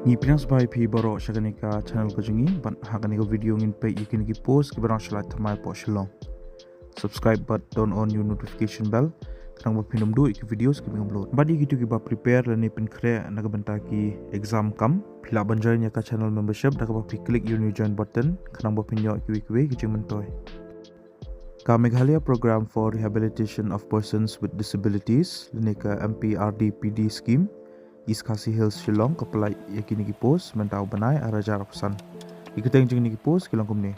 Ni pinang sebai pi borok syagani ka channel ko jungi ban hagani ko video ngin pe ikin ki post ki barang shalai thamai po shillong. Subscribe but turn on your notification bell kanang ba pinum do iki videos ki upload. Badi gitu ki ba prepare lani pin kre naga banta ki exam kam phila banjai nya ka channel membership daga ba click your new join button kanang ba pinyo ki jing mentoy. Ka Meghalaya program for rehabilitation of persons with disabilities lani ka MPRDPD scheme East Khasi Hills Shillong kapalai yakini ki post mentau banai arajar pesan. Ikuteng jing ni ki post kilong kumne.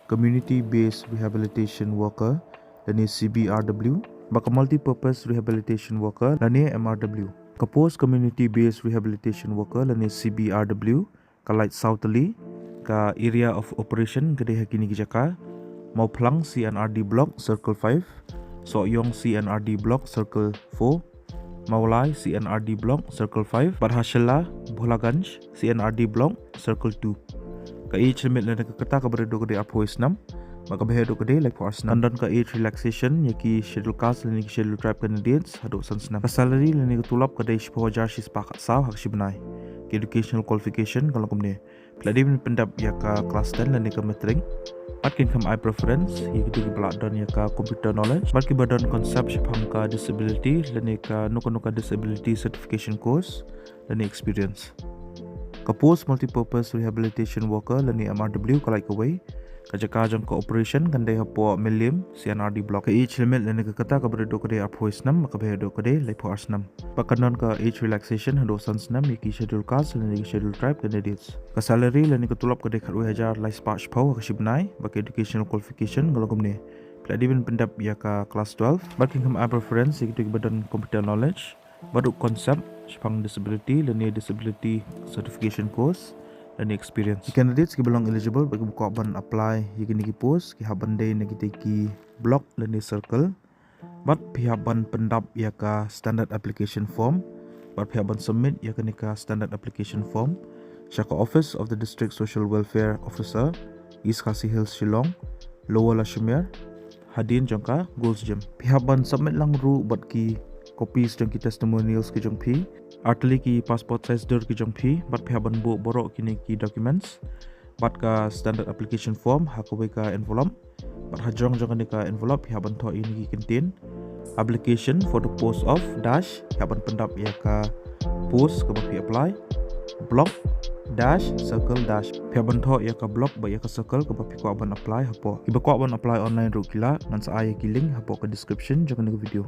Community based rehabilitation worker lani CBRW baka multi purpose rehabilitation worker lani MRW. Ka post community based rehabilitation worker lani CBRW ka light southerly ka area of operation gede hakini ki jaka mau plang CNRD block circle 5 Soyong CNRD block circle 4 Maulai CNRD block circle 5 Barhashalla Bholaganj CNRD block circle 2 ka age limit lana ka kata ka beredo kede aphois 6 maka behedo kede like for arsenal dan ka age relaxation yaki schedule cast lani ki schedule tribe candidates hado sansna ka salary lani ka tulap kede shpojar shis pakat saw hak shibnai ki educational qualification kalau kumne pladim pendap ya ka class 10 lani ka metering Matkin kam I preference yaitu ki belak dan ya ka computer knowledge matki badan konsep shipam ka disability lani ka nuka disability certification course lani experience ka post multi-purpose rehabilitation worker lani MRW kalai kawai ka jaka jang ka operation kandai hapo milliam CNRD block ka age limit lani ka kata ka beredo kade aphois 6 maka behedo kade like for 6 pakanon ka age relaxation hado sans 6 yaki schedule cast lani schedule tribe candidates ka salary lani ka tulap kade khat 2000 lai spark pau ka shibnai baka educational qualification galogumne pladibin pendap ya ka class 12 baking kam I preference yaitu ki badan computer knowledge baduk konsep shipang disability lani disability certification course dan experience. Candidates ki belong eligible bagi buka ban apply yakini ki post ki haban day nagi ki block lani circle bat pihak ban pendap ya ka standard application form bat pihak ban submit ya ka standard application form Shaka Office of the District Social Welfare Officer East Khasi Hills Shillong Lower Lashmer Hadin jangka Goals Gym pihak ban submit lang ru bat ki copies jangki testimonials ki jangpi artli ki passport size dur ki jangpi bat pihak ban bo borok kini ki documents bat ka standard application form hakwe ka envelope bat hajong jang ka envelope pihak ban tho ini ki contain application for the post of dash pihak ban pendap ya ka post ka bapi apply block dash circle dash pihak ban tho ya ka block ba ya ka circle ka bapi ko ban apply hapo iba ko ban apply online ru kila ngan sa ay ki link hapo ka description jang ka video